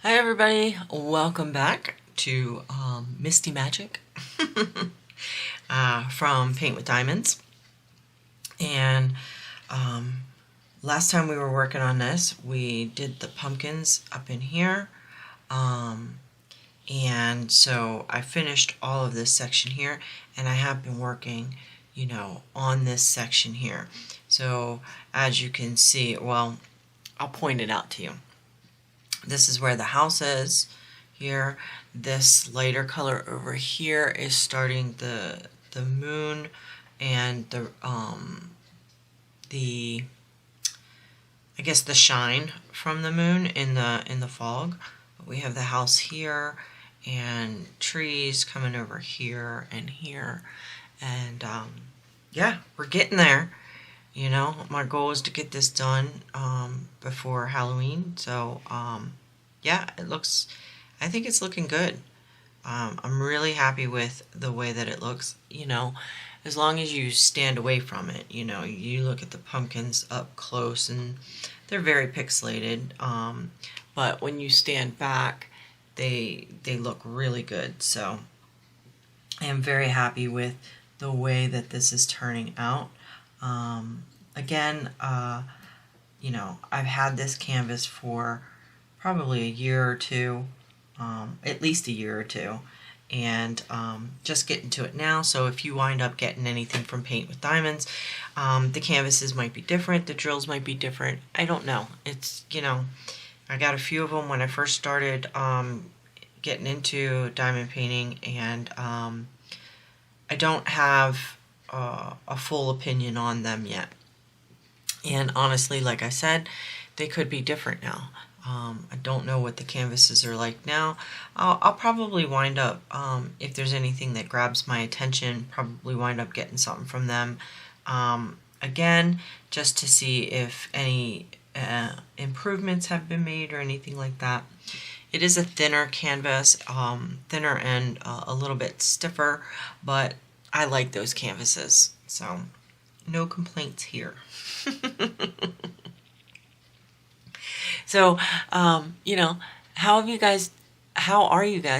Hi everybody, welcome back to Misty Magic from Paint with Diamonds. And last time we were working on this, we did the pumpkins up in here. And so I finished all of this section here, and I have been working, on this section here. So as you can see, well, I'll point it out to you. This is where the house is here. This lighter color over here is starting the moon and the I guess the shine from the moon in the fog. We have the house here and trees coming over here and here, and yeah, we're getting there. My goal is to get this done before Halloween. So yeah, I think it's looking good. I'm really happy with the way that it looks. As long as you stand away from it, you look at the pumpkins up close and they're very pixelated. But when you stand back, they look really good. So I am very happy with the way that this is turning out. Again, I've had this canvas for probably a year or two, at least a year or two, and just getting to it now. So if you wind up getting anything from Paint with Diamonds, the canvases might be different, the drills might be different. I don't know. It's, I got a few of them when I first started getting into diamond painting, and I don't have a full opinion on them yet. And honestly, like I said, they could be different now. I don't know what the canvases are like now. I'll probably wind up, if there's anything that grabs my attention, probably wind up getting something from them. Again, just to see if any improvements have been made or anything like that. It is a thinner canvas, thinner and a little bit stiffer, but I like those canvases, so no complaints here. So, how are you guys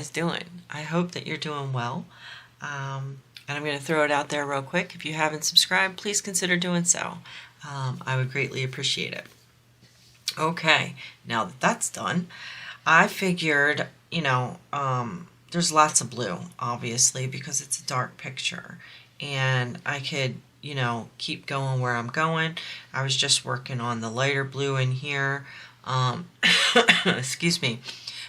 doing? I hope that you're doing well. And I'm going to throw it out there real quick. If you haven't subscribed, please consider doing so. I would greatly appreciate it. Okay, now that that's done, I figured, there's lots of blue, obviously, because it's a dark picture. And I could, keep going where I'm going. I was just working on the lighter blue in here. Excuse me.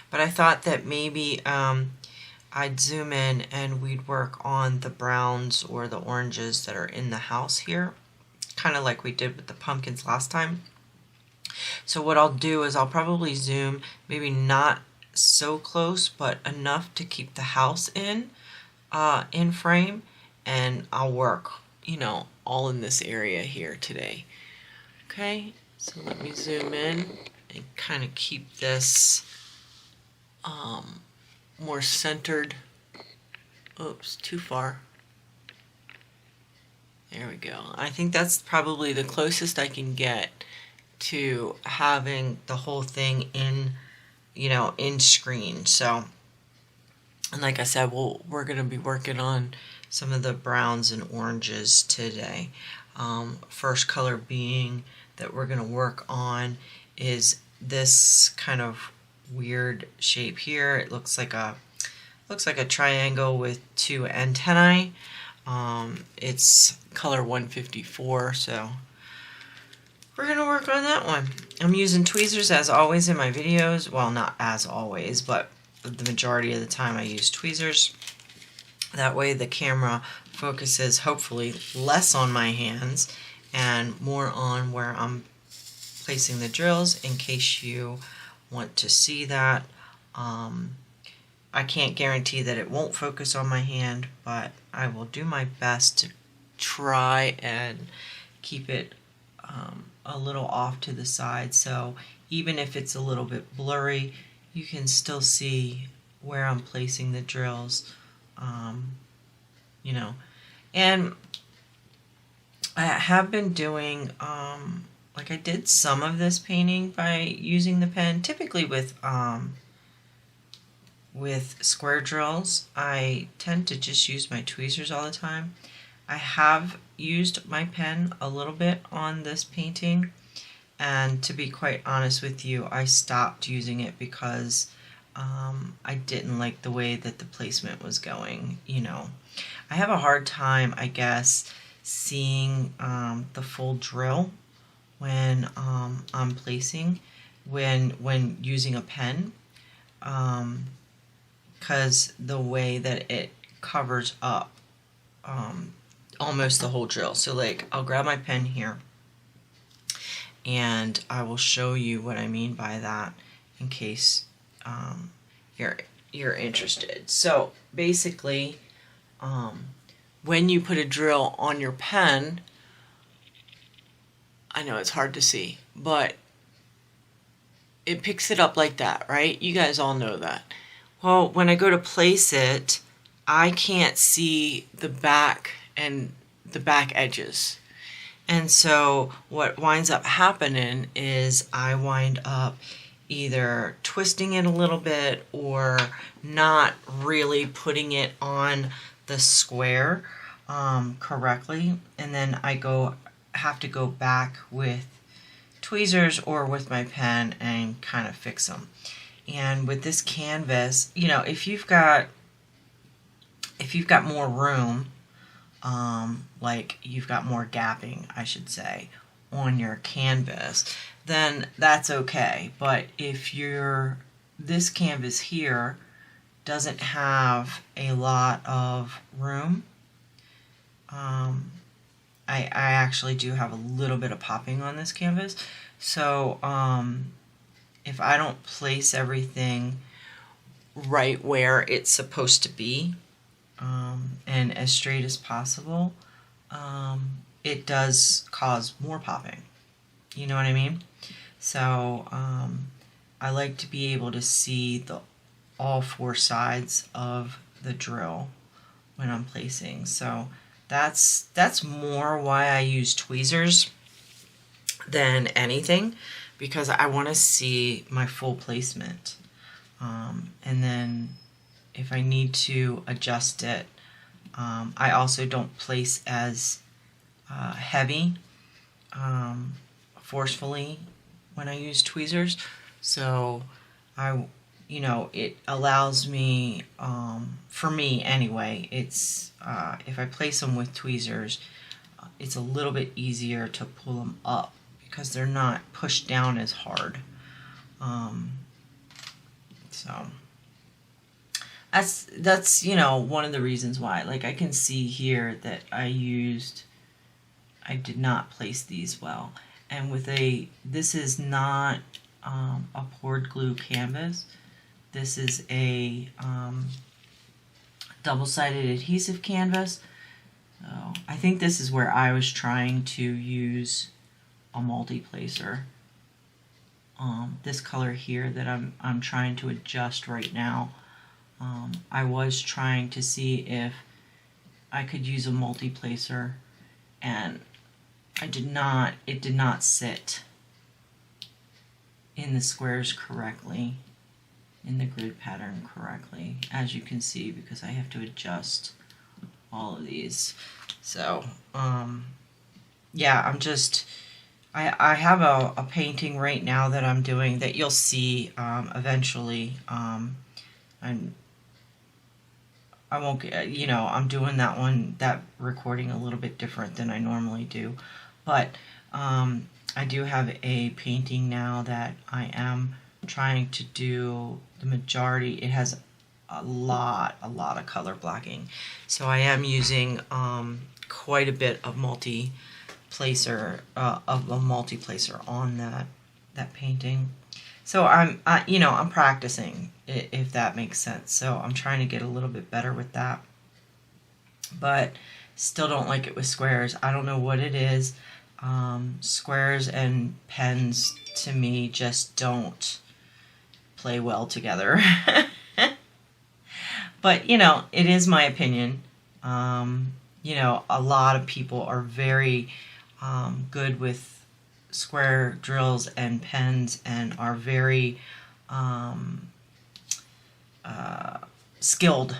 But I thought that maybe I'd zoom in and we'd work on the browns or the oranges that are in the house here, kind of like we did with the pumpkins last time. So what I'll do is I'll probably zoom, maybe not so close, but enough to keep the house in frame, and I'll work, all in this area here today. Okay, so let me zoom in and kind of keep this more centered. Oops, too far. There we go. I think that's probably the closest I can get to having the whole thing in, in screen. So, and like I said, we're going to be working on some of the browns and oranges today. First color being that we're going to work on is this kind of weird shape here. It looks like a triangle with two antennae. It's color 154, so we're going to work on that one. I'm using tweezers as always in my videos. Well, not as always, but the majority of the time I use tweezers. That way the camera focuses hopefully less on my hands and more on where I'm placing the drills, in case you want to see that. I can't guarantee that it won't focus on my hand, but I will do my best to try and keep it a little off to the side, so even if it's a little bit blurry, you can still see where I'm placing the drills. And I have been doing like I did some of this painting by using the pen, typically with with square drills, I tend to just use my tweezers all the time. I have used my pen a little bit on this painting, and to be quite honest with you, I stopped using it because I didn't like the way that the placement was going. I have a hard time, I guess, seeing the full drill when I'm placing, when using a pen, because the way that it covers up almost the whole drill. So like, I'll grab my pen here and I will show you what I mean by that in case you're interested. So basically, when you put a drill on your pen, I know it's hard to see, but it picks it up like that, right? You guys all know that. Well, when I go to place it, I can't see the back and the back edges. And so what winds up happening is I wind up either twisting it a little bit or not really putting it on the square correctly, and then I have to go back with tweezers or with my pen and kind of fix them. And with this canvas, if you've got more room, like you've got more gapping, I should say, on your canvas, then that's okay. But if this canvas here doesn't have a lot of room, I actually do have a little bit of popping on this canvas. So if I don't place everything right where it's supposed to be, and as straight as possible, it does cause more popping. You know what I mean? So I like to be able to see all four sides of the drill when I'm placing. So that's more why I use tweezers than anything, because I want to see my full placement. And then if I need to adjust it, I also don't place as heavy forcefully when I use tweezers. So it allows me, for me anyway, it's if I place them with tweezers, it's a little bit easier to pull them up because they're not pushed down as hard. So that's one of the reasons why. Like, I can see here that I did not place these well. And this is not a poured glue canvas. This is a double-sided adhesive canvas. So I think this is where I was trying to use a multi-placer. This color here that I'm trying to adjust right now. I was trying to see if I could use a multi-placer, and it did not sit in the squares correctly, in the grid pattern correctly, as you can see, because I have to adjust all of these. So yeah, I have a painting right now that I'm doing that you'll see eventually. I won't, I'm doing that recording a little bit different than I normally do, but I do have a painting now that I am trying to do the majority. It has a lot of color blocking, so I am using quite a bit of multi-placer on that painting. So I'm practicing, if that makes sense. So I'm trying to get a little bit better with that, but still don't like it with squares. I don't know what it is. Squares and pens to me just don't play well together. But it is my opinion. A lot of people are very good with square drills and pens, and are very skilled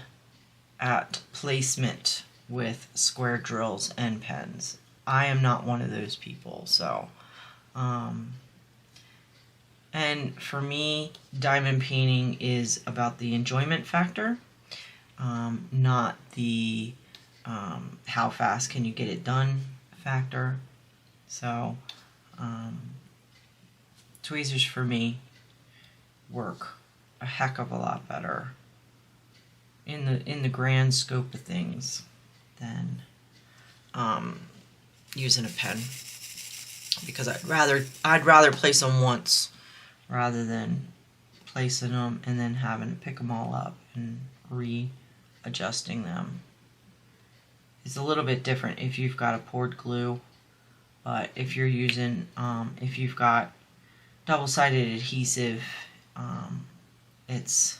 at placement with square drills and pens. I am not one of those people, so and for me, diamond painting is about the enjoyment factor, not the how fast can you get it done factor. So tweezers for me work a heck of a lot better in the grand scope of things than using a pen, because I'd rather place them once rather than placing them and then having to pick them all up and readjusting them. It's a little bit different if you've got a poured glue, but if you're using if you've got double-sided adhesive, it's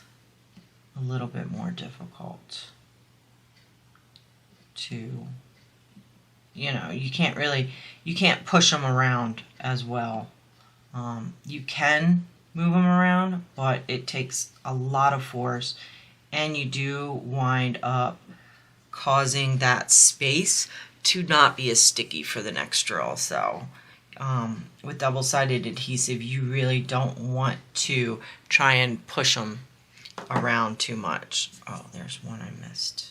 a little bit more difficult to, you can't push them around as well. You can move them around, but it takes a lot of force, and you do wind up causing that space to not be as sticky for the next drill. So with double-sided adhesive, you really don't want to try and push them around too much. Oh, there's one I missed.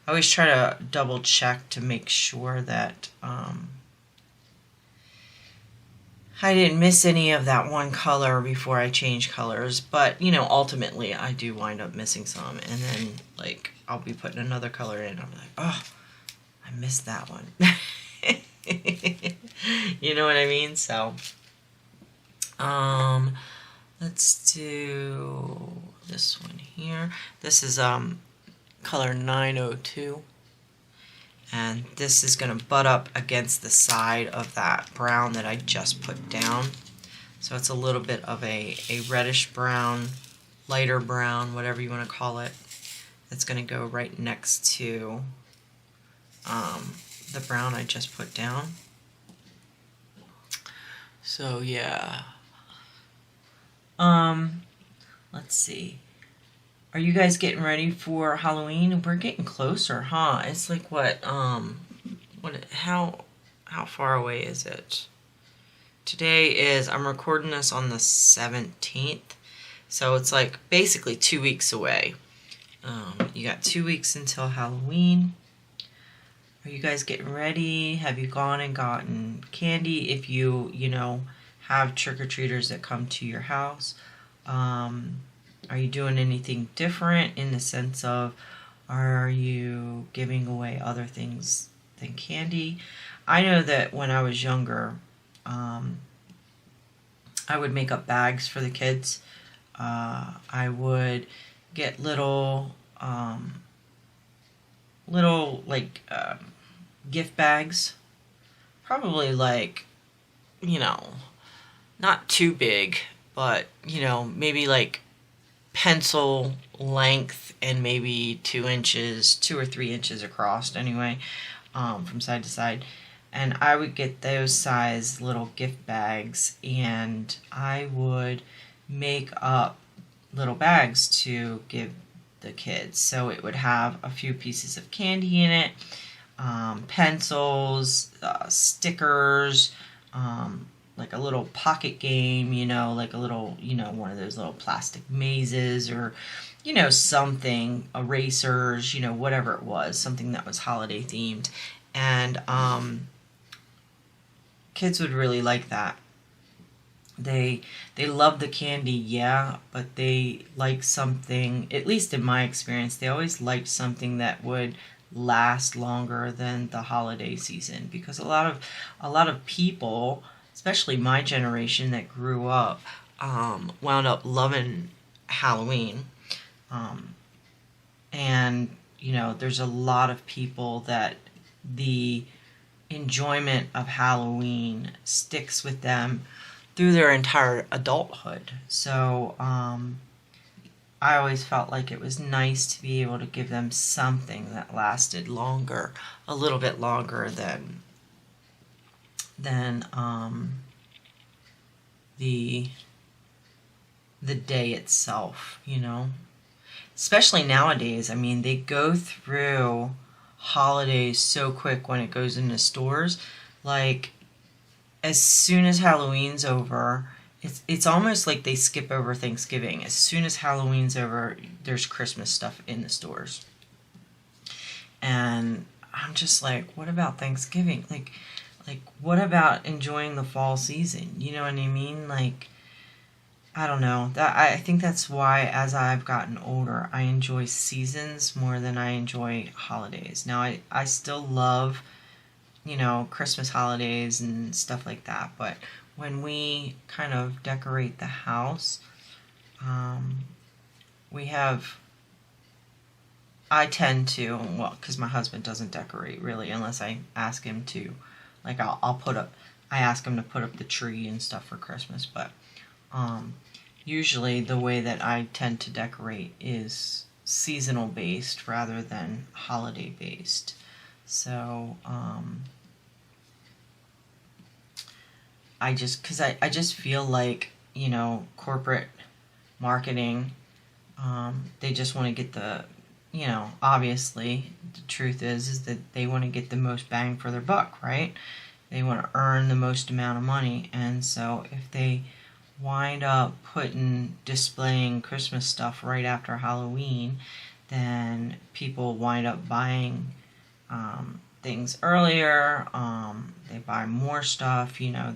I always try to double check to make sure that I didn't miss any of that one color before I change colors, but ultimately I do wind up missing some, and then like I'll be putting another color in, I'm like, oh, I missed that one. You know what I mean? So let's do this one here. This is color 902, and this is going to butt up against the side of that brown that I just put down. So it's a little bit of a reddish brown, lighter brown, whatever you want to call it. It's going to go right next to the brown I just put down. So yeah. Let's see. Are you guys getting ready for Halloween? We're getting closer, huh? It's like how far away is it? Today is, I'm recording this on the 17th, so it's like basically 2 weeks away. You got 2 weeks until Halloween. Are you guys getting ready? Have you gone and gotten candy? If you have trick-or-treaters that come to your house, are you doing anything different in the sense of, are you giving away other things than candy? I know that when I was younger, I would make up bags for the kids. I would get little gift bags, probably like, not too big, but maybe like pencil length and maybe 2 or 3 inches across anyway, from side to side. And I would get those size little gift bags, and I would make up little bags to give the kids. So it would have a few pieces of candy in it, pencils, stickers, like a little pocket game, like a little, one of those little plastic mazes, or, something, erasers, whatever it was, something that was holiday themed. And kids would really like that. They love the candy, yeah, but they like something, at least in my experience, they always liked something that would last longer than the holiday season, because a lot of people, especially my generation that grew up, wound up loving Halloween. And, there's a lot of people that the enjoyment of Halloween sticks with them through their entire adulthood. So I always felt like it was nice to be able to give them something that lasted longer, a little bit longer than the day itself, especially nowadays. I mean, they go through holidays so quick when it goes into stores. Like, as soon as Halloween's over, it's almost like they skip over Thanksgiving. As soon as Halloween's over, there's Christmas stuff in the stores. And I'm just like, what about Thanksgiving? Like what about enjoying the fall season? You know what I mean? Like, I don't know. That I think that's why as I've gotten older, I enjoy seasons more than I enjoy holidays. Now I still love, you know, Christmas holidays and stuff like that, but when we kind of decorate the house, we have, I tend to, well, because my husband doesn't decorate really unless I ask him to. Like, I'll put up, I ask him to put up the tree and stuff for Christmas, but usually the way that I tend to decorate is seasonal based rather than holiday based. So, because I just feel like, you know, corporate marketing, they just want to get the, you know, obviously the truth is that they want to get the most bang for their buck, right? They want to earn the most amount of money, and so if they wind up displaying Christmas stuff right after Halloween, then people wind up buying things earlier. They buy more stuff. You know,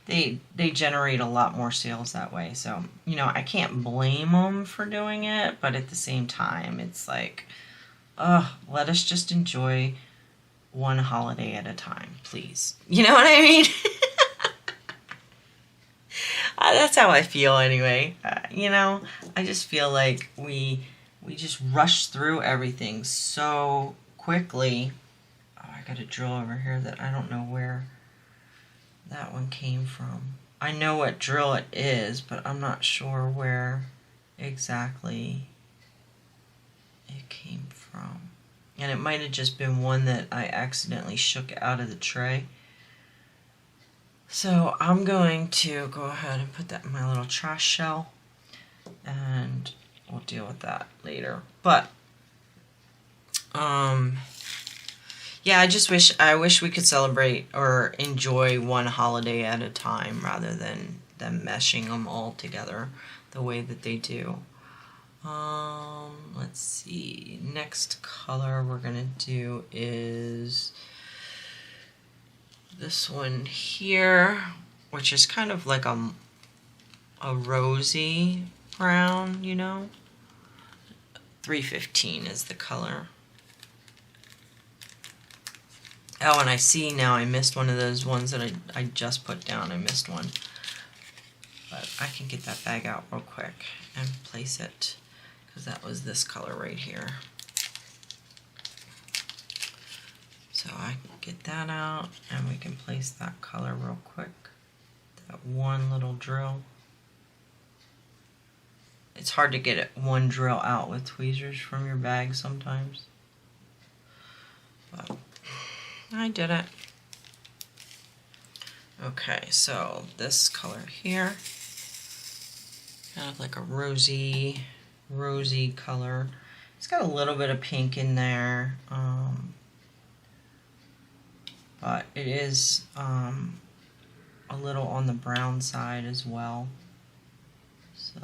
they generate a lot more sales that way. So, you know, I can't blame them for doing it, but at the same time, it's like, let us just enjoy one holiday at a time, please. You know what I mean? That's how I feel anyway. You know, I just feel like we just rush through everything so quickly. Oh, I got a drill over here that I don't know where that one came from. I know what drill it is, but I'm not sure where exactly it came from. And it might have just been one that I accidentally shook out of the tray. So I'm going to go ahead and put that in my little trash shell, and we'll deal with that later. But yeah, I wish we could celebrate or enjoy one holiday at a time rather than them meshing them all together the way that they do. Let's see. Next color we're gonna do is this one here, which is kind of like a rosy brown, you know. 315 is the color. Oh, and I see now I missed one of those ones that I just put down. I missed one. But I can get that bag out real quick and place it, because that was this color right here. So I can get that out, and we can place that color real quick. That one little drill. It's hard to get one drill out with tweezers from your bag sometimes. But I did it. Okay, so this color here, kind of like a rosy color. It's got a little bit of pink in there, but it is a little on the brown side as well. So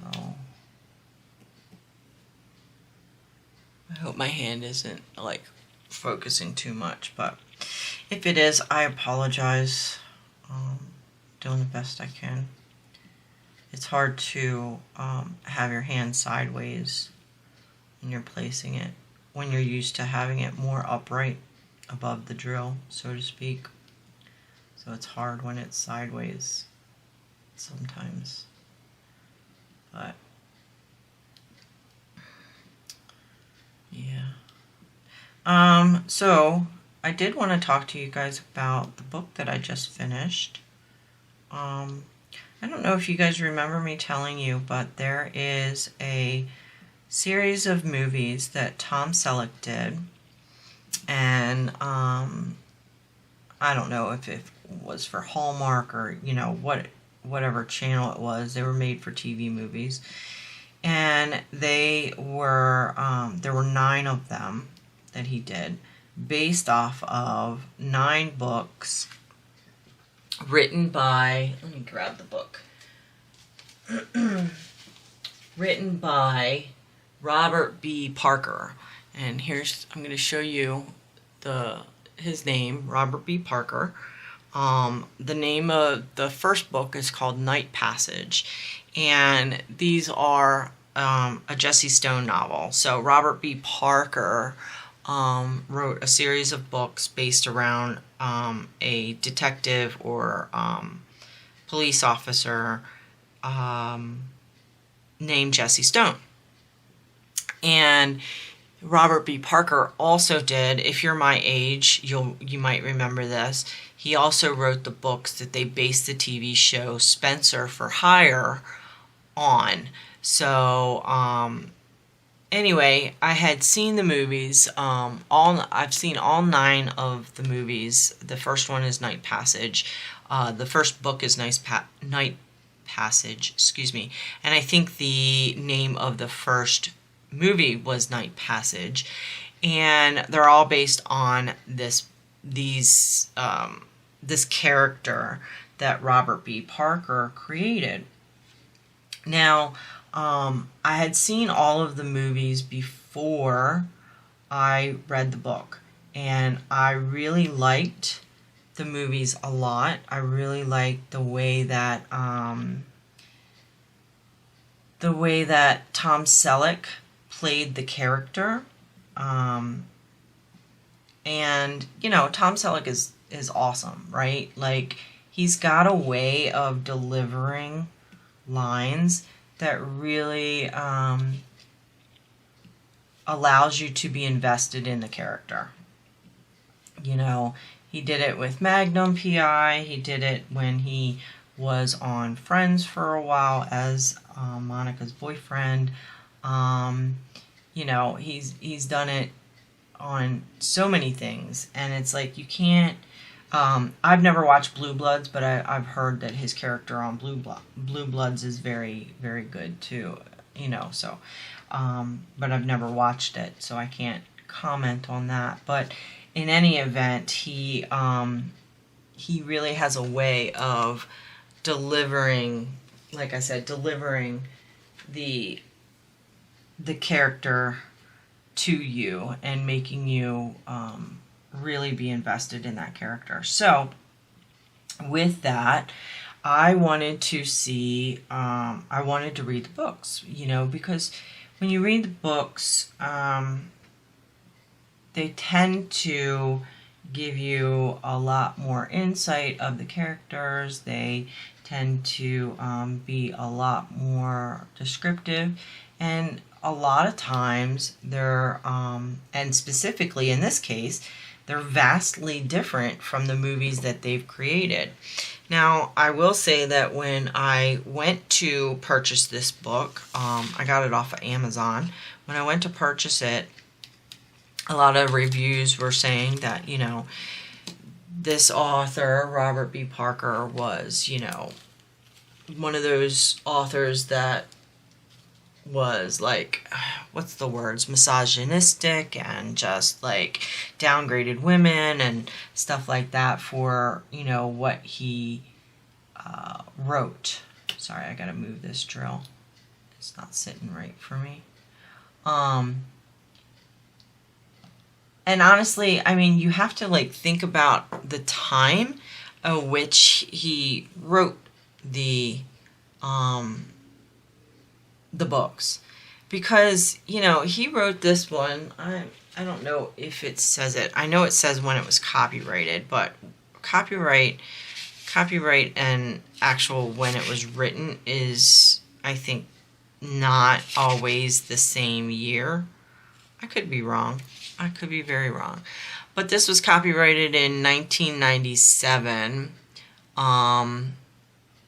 I hope my hand isn't like focusing too much, but if it is, I apologize. Doing the best I can. It's hard to have your hand sideways when you're placing it, when you're used to having it more upright above the drill, so to speak. So it's hard when it's sideways sometimes. But yeah. So I did want to talk to you guys about the book that I just finished. I don't know if you guys remember me telling you, but there is a series of movies that Tom Selleck did, and I don't know if it was for Hallmark or, you know, whatever channel it was. They were made for TV movies, and they were, there were 9 of them that he did, based off of 9 books written by, let me grab the book, written by Robert B. Parker. And here's, I'm going to show you his name, Robert B. Parker. The name of the first book is called Night Passage, and these are a Jesse Stone novel. So Robert B. Parker wrote a series of books based around a detective or police officer named Jesse Stone. And Robert B. Parker also did, if you're my age, you might remember this, he also wrote the books that they based the TV show Spencer for Hire on. So, anyway, I had seen the movies. I've seen all 9 of the movies. The first one is Night Passage. The first book is Night Passage, excuse me. And I think the name of the first movie was Night Passage. And they're all based on this character that Robert B. Parker created. Now, I had seen all of the movies before I read the book, and I really liked the movies a lot. I really liked the way that Tom Selleck played the character. And, you know, Tom Selleck is awesome, right? Like, he's got a way of delivering lines that really allows you to be invested in the character. You know, he did it with Magnum PI. He did it when he was on Friends for a while as Monica's boyfriend. You know, he's done it on so many things, and it's like you can't. I've never watched Blue Bloods, but I've heard that his character on Blue Bloods is very, very good too. You know, so, but I've never watched it, so I can't comment on that. But in any event, he really has a way of delivering, like I said, delivering the character to you and making you really be invested in that character. So with that, I wanted to see, I wanted to read the books, you know, because when you read the books, they tend to give you a lot more insight of the characters. They tend to be a lot more descriptive, and a lot of times they're, and specifically in this case, they're vastly different from the movies that they've created. Now, I will say that when I went to purchase this book, I got it off of Amazon. When I went to purchase it, a lot of reviews were saying that, you know, this author, Robert B. Parker, was, you know, one of those authors that was like, what's the words, misogynistic and just like downgraded women and stuff like that for, you know, what he wrote. Sorry, I gotta move this drill. It's not sitting right for me. And honestly, I mean, you have to like think about the time at which he wrote the books, because, you know, he wrote this one. I don't know if it says it. I know it says when it was copyrighted, but copyright and actual when it was written is, I think, not always the same year. I could be wrong. I could be very wrong. But this was copyrighted in 1997.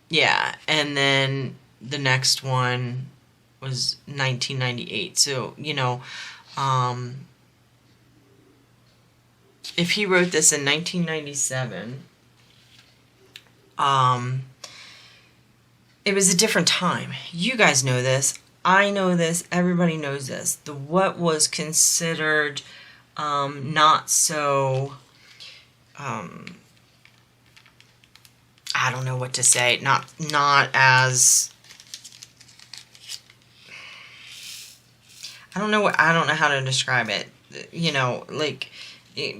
Yeah, and then the next one was 1998. So, you know, if he wrote this in 1997, it was a different time. You guys know this. I know this, everybody knows this. What was considered not so, I don't know what to say, not as, I don't know how to describe it. You know, like,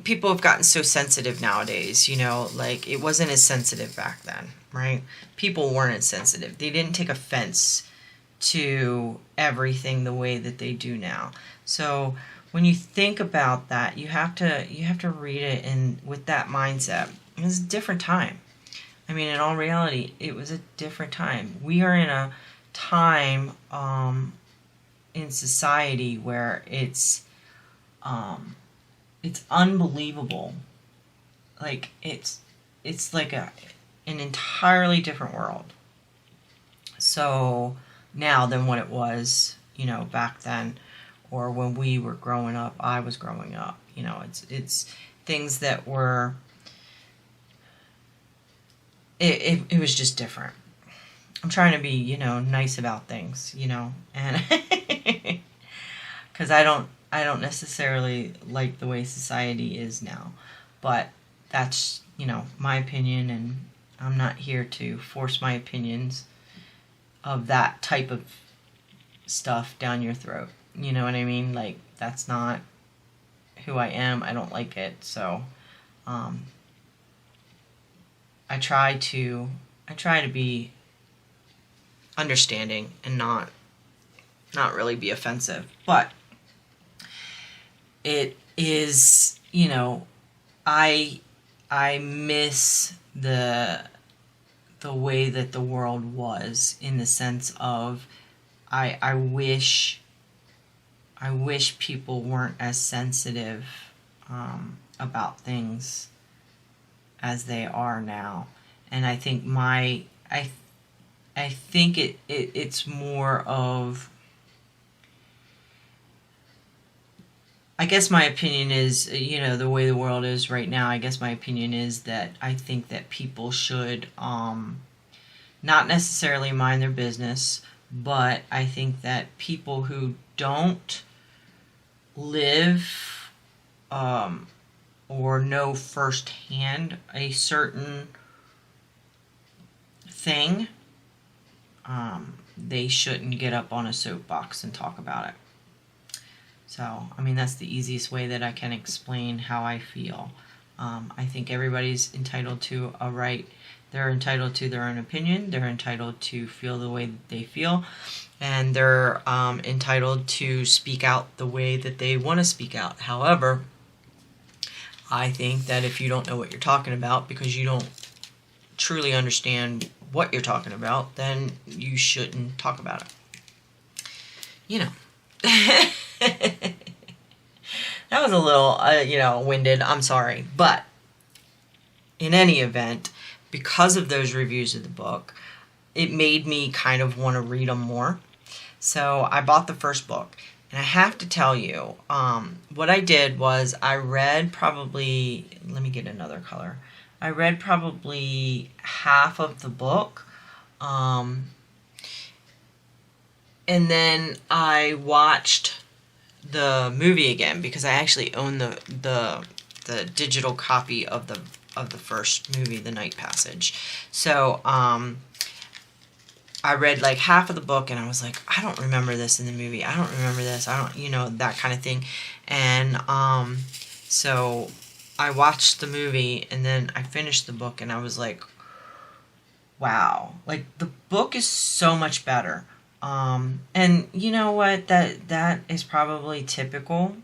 people have gotten so sensitive nowadays, you know, like, it wasn't as sensitive back then, right? People weren't as sensitive. They didn't take offense to everything the way that they do now. So when you think about that, you have to read it in with that mindset. It was a different time. I mean, in all reality, it was a different time. We are in a time in society where it's unbelievable. Like, it's like an entirely different world. So now than what it was, you know, back then, or when we were growing up, I was growing up. You know, it's things that were, it was just different. I'm trying to be, you know, nice about things, you know, and because I don't necessarily like the way society is now, but that's, you know, my opinion, and I'm not here to force my opinions of that type of stuff down your throat. You know what I mean? Like, that's not who I am. I don't like it. So I try to be understanding and not really be offensive. But it is, you know, I miss the way that the world was, in the sense of I wish people weren't as sensitive about things as they are now. And I think I think it's more of, I guess my opinion is, you know, the way the world is right now, I guess my opinion is that I think that people should not necessarily mind their business, but I think that people who don't live or know firsthand a certain thing, they shouldn't get up on a soapbox and talk about it. So, I mean, that's the easiest way that I can explain how I feel. I think everybody's entitled to a right. They're entitled to their own opinion. They're entitled to feel the way that they feel. And they're entitled to speak out the way that they want to speak out. However, I think that if you don't know what you're talking about, because you don't truly understand what you're talking about, then you shouldn't talk about it. You know. That was a little, you know, winded. I'm sorry. But in any event, because of those reviews of the book, it made me kind of want to read them more. So I bought the first book. And I have to tell you, what I did was I read probably, let me get another color. I read probably half of the book. And then I watched the movie again, because I actually own the digital copy of the first movie, The Night Passage. So I read like half of the book, and I was like, I don't remember this in the movie. I don't remember this. I don't, you know, that kind of thing. And so I watched the movie, and then I finished the book, and I was like, wow, like the book is so much better. And you know what, that is probably typical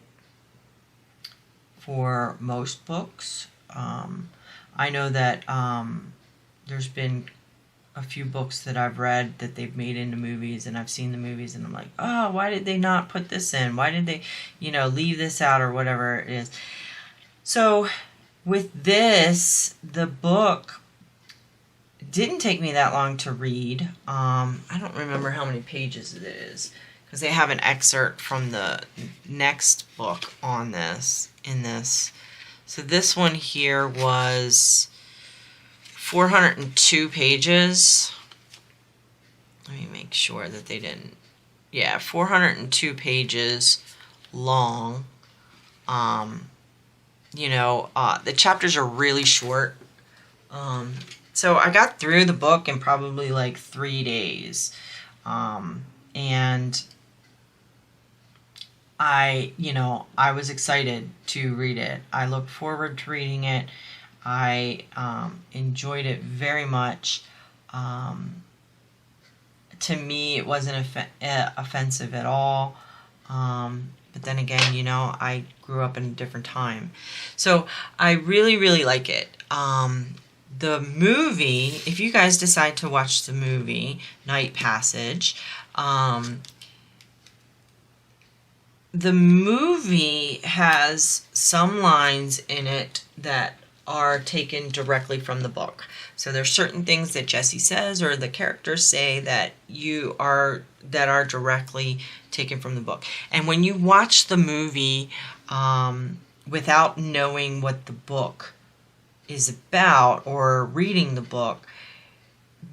for most books. I know that there's been a few books that I've read that they've made into movies, and I've seen the movies, and I'm like, oh, why did they not put this in? Why did they, you know, leave this out, or whatever it is? So with this, the book didn't take me that long to read. I don't remember how many pages it is, because they have an excerpt from the next book on this, in this. So this one here was 402 pages. Let me make sure that they didn't yeah, 402 pages long. You know, the chapters are really short. So I got through the book in probably like 3 days. And I was excited to read it. I looked forward to reading it. I enjoyed it very much. To me, it wasn't offensive at all. But then again, you know, I grew up in a different time. So I really, really like it. The movie, if you guys decide to watch the movie, Night Passage, the movie has some lines in it that are taken directly from the book. So there's certain things that Jesse says or the characters say that are directly taken from the book. And when you watch the movie without knowing what the book is about or reading the book,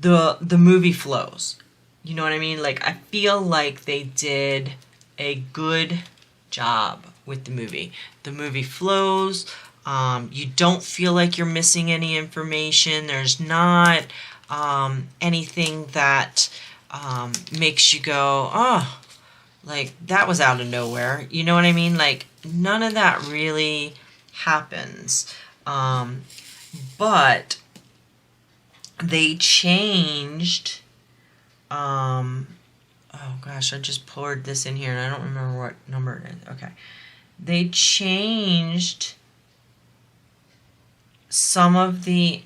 the movie flows. You know what I mean? Like, I feel like they did a good job with the movie. The movie flows. You don't feel like you're missing any information. There's not anything that makes you go, oh, like, that was out of nowhere. You know what I mean? Like, none of that really happens. But they changed... oh gosh, I just poured this in here and I don't remember what number it is. Okay. They changed some of the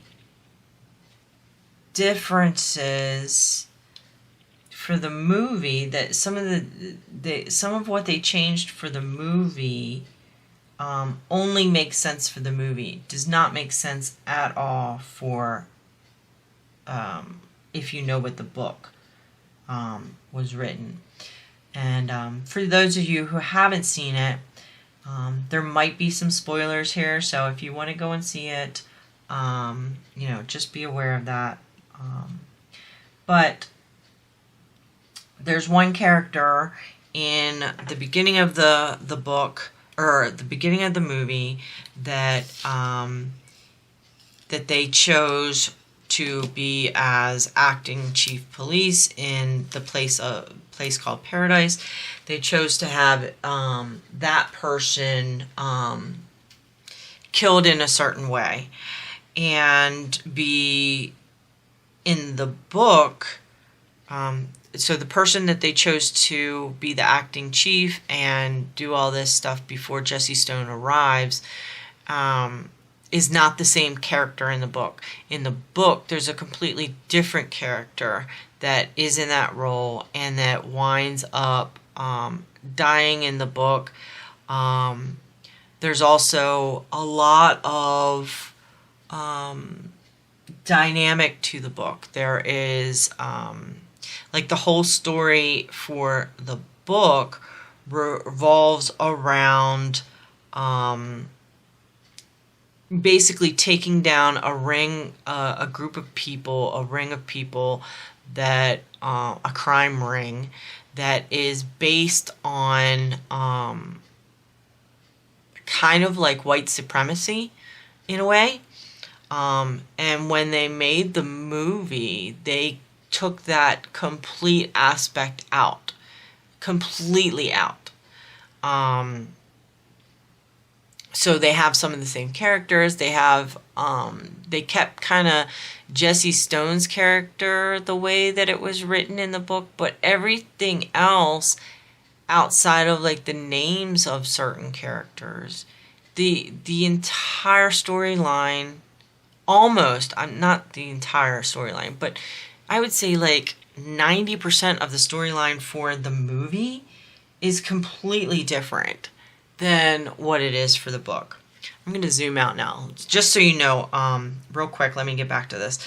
differences for the movie, that some of what they changed for the movie only makes sense for the movie. Does not make sense at all for if you know what the book was written. And for those of you who haven't seen it, there might be some spoilers here, so if you want to go and see it, you know, just be aware of that. But there's one character in the beginning of the book, or the beginning of the movie, that that they chose to be as acting chief police in the place called Paradise. They chose to have that person killed in a certain way, and be in the book. So the person that they chose to be the acting chief and do all this stuff before Jesse Stone arrives is not the same character in the book. In the book, there's a completely different character that is in that role and that winds up dying in the book. There's also a lot of dynamic to the book. There is, like, the whole story for the book revolves around basically taking down a group of people, a ring of people that, a crime ring that is based on kind of like white supremacy in a way. And when they made the movie, they took that complete aspect out. Completely out. So they have some of the same characters. They have, they kept kind of Jesse Stone's character the way that it was written in the book, but everything else outside of, like, the names of certain characters, the entire storyline, almost, not the entire storyline, but I would say like 90% of the storyline for the movie is completely different than what it is for the book. I'm going to zoom out now, just so you know, real quick, let me get back to this.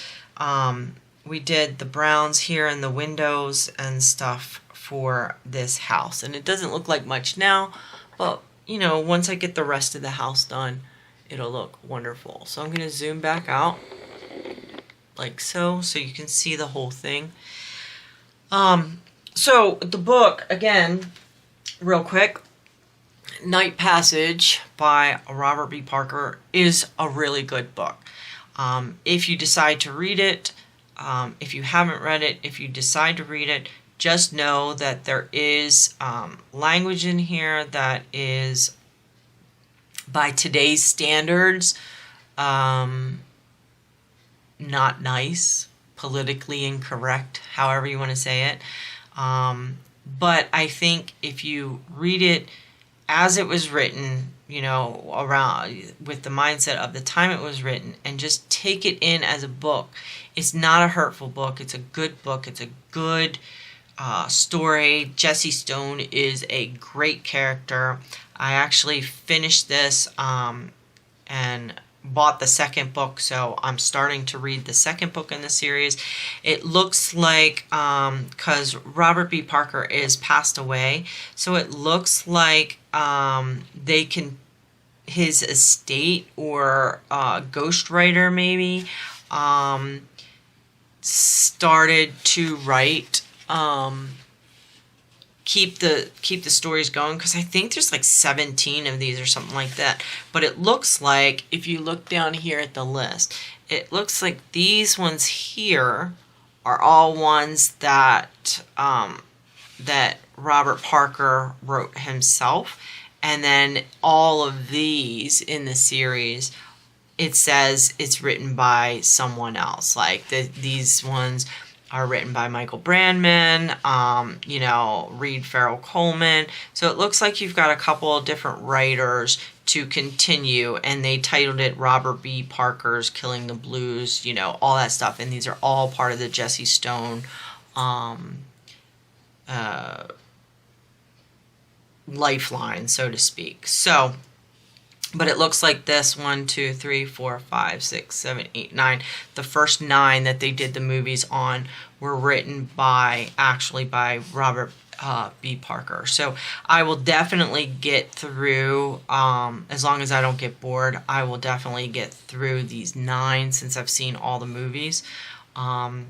We did the browns here in the windows and stuff for this house, and it doesn't look like much now, but, you know, once I get the rest of the house done, it'll look wonderful. So I'm going to zoom back out, like so you can see the whole thing. So the book, again, real quick, Night Passage by Robert B. Parker is a really good book. If you decide to read it, if you haven't read it, if you decide to read it, just know that there is language in here that is, by today's standards, not nice, politically incorrect, however you want to say it. But I think if you read it as it was written, you know, around with the mindset of the time it was written, and just take it in as a book. It's not a hurtful book. It's a good book. It's a good story. Jesse Stone is a great character. I actually finished this and bought the second book, so I'm starting to read the second book in the series. It looks like, because Robert B. Parker is passed away, so it looks like they can, his estate or ghostwriter maybe, started to write, keep the stories going, because I think there's like 17 of these or something like that. But it looks like, if you look down here at the list, it looks like these ones here are all ones that that Robert Parker wrote himself, and then all of these in the series, it says it's written by someone else. Like these ones are written by Michael Brandman, you know, Reed Farrell Coleman. So it looks like you've got a couple of different writers to continue, and they titled it Robert B. Parker's Killing the Blues, you know, all that stuff. And these are all part of the Jesse Stone lifeline, so to speak. So, but it looks like this 1, 2, 3, 4, 5, 6, 7, 8, 9. The first 9 that they did the movies on were written by Robert B. Parker. So I will definitely get through, as long as I don't get bored, I will definitely get through these 9 since I've seen all the movies. I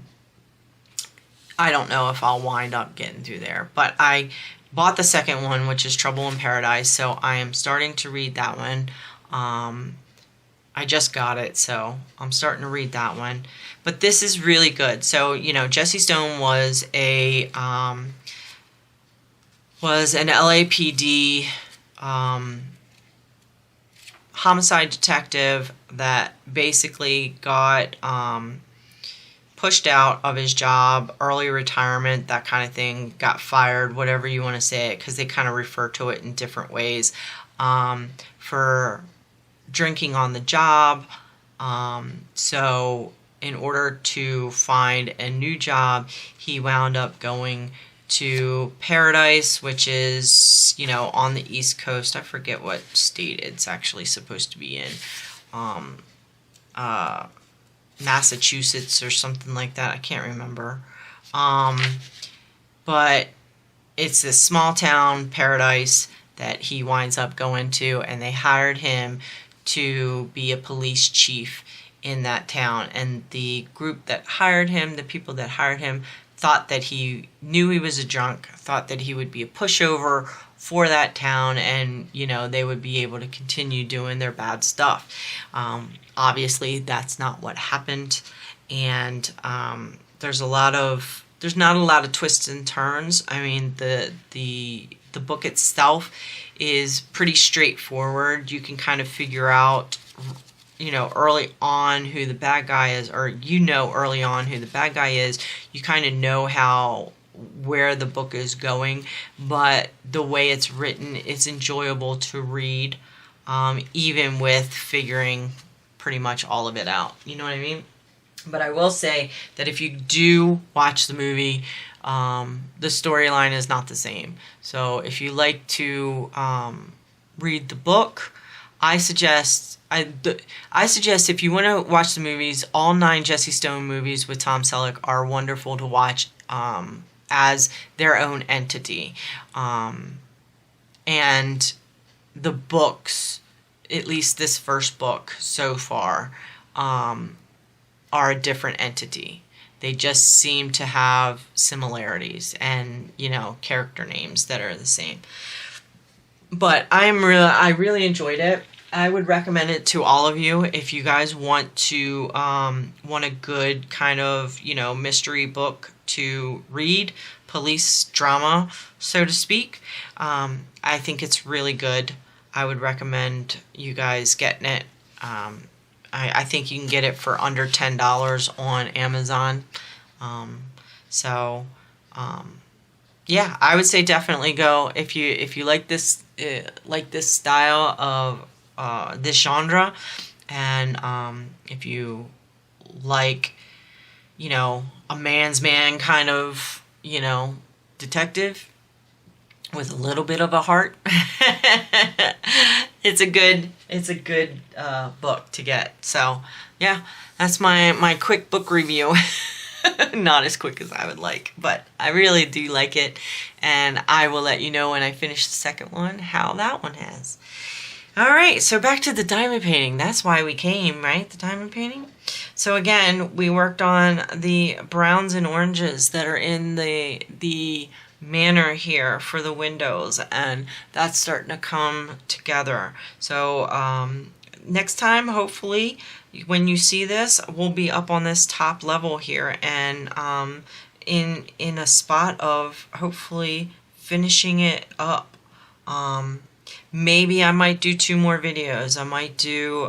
don't know if I'll wind up getting through there, but I bought the second one, which is Trouble in Paradise, so I am starting to read that one. I just got it, so I'm starting to read that one. But this is really good. So, you know, Jesse Stone was an LAPD homicide detective that basically got pushed out of his job, early retirement, that kind of thing, got fired, whatever you want to say it, because they kind of refer to it in different ways, for drinking on the job. So in order to find a new job, he wound up going to Paradise, which is, you know, on the East Coast. I forget what state it's actually supposed to be in. Massachusetts or something like that. I can't remember. But it's this small town, Paradise, that he winds up going to, and they hired him to be a police chief in that town. And the group that hired him, the people that hired him, thought that he knew he was a drunk, thought that he would be a pushover for that town, and, you know, they would be able to continue doing their bad stuff. Obviously, that's not what happened, and there's not a lot of twists and turns. I mean, the book itself is pretty straightforward. You can kind of figure out, you know, early on who the bad guy is, or you know early on who the bad guy is. You kind of know where the book is going, but the way it's written, it's enjoyable to read, even with figuring pretty much all of it out. You know what I mean? But I will say that if you do watch the movie, the storyline is not the same. So if you like to read the book, I suggest if you want to watch the movies, all 9 Jesse Stone movies with Tom Selleck are wonderful to watch as their own entity. And the books, at least this first book so far, are a different entity. They just seem to have similarities and, you know, character names that are the same. But I really enjoyed it. I would recommend it to all of you if you guys want to want a good kind of, you know, mystery book to read, police drama, so to speak. I think it's really good. I would recommend you guys getting it. I think you can get it for under $10 on Amazon. Yeah, I would say definitely go if you like this style of this genre, and if you like, you know, a man's man kind of, you know, detective with a little bit of a heart. It's a good book to get. So yeah, that's my quick book review. Not as quick as I would like, but I really do like it, and I will let you know when I finish the second one how that one has. Alright, so back to the diamond painting. That's why we came, right? The diamond painting. So again, we worked on the browns and oranges that are in the manor here for the windows, and that's starting to come together. So next time, hopefully, when you see this, we'll be up on this top level here, and in a spot of hopefully finishing it up. Maybe I might do 2 more videos. I might do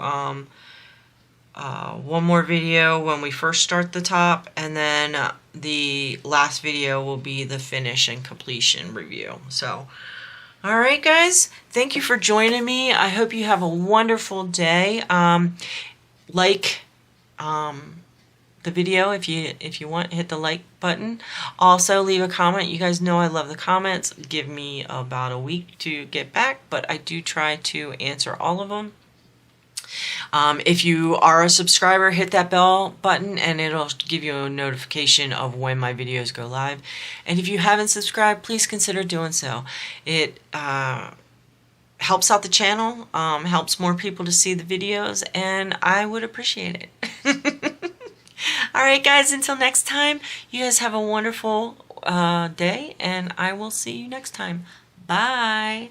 one more video when we first start the top, and then the last video will be the finish and completion review. So, alright guys, thank you for joining me. I hope you have a wonderful day. Like the video if you want, hit the like button. Also leave a comment. You guys know I love the comments. Give me about a week to get back, but I do try to answer all of them. If you are a subscriber, hit that bell button and it'll give you a notification of when my videos go live. And if you haven't subscribed, please consider doing so. It helps out the channel, helps more people to see the videos, and I would appreciate it. Alright guys, until next time, you guys have a wonderful day, and I will see you next time. Bye!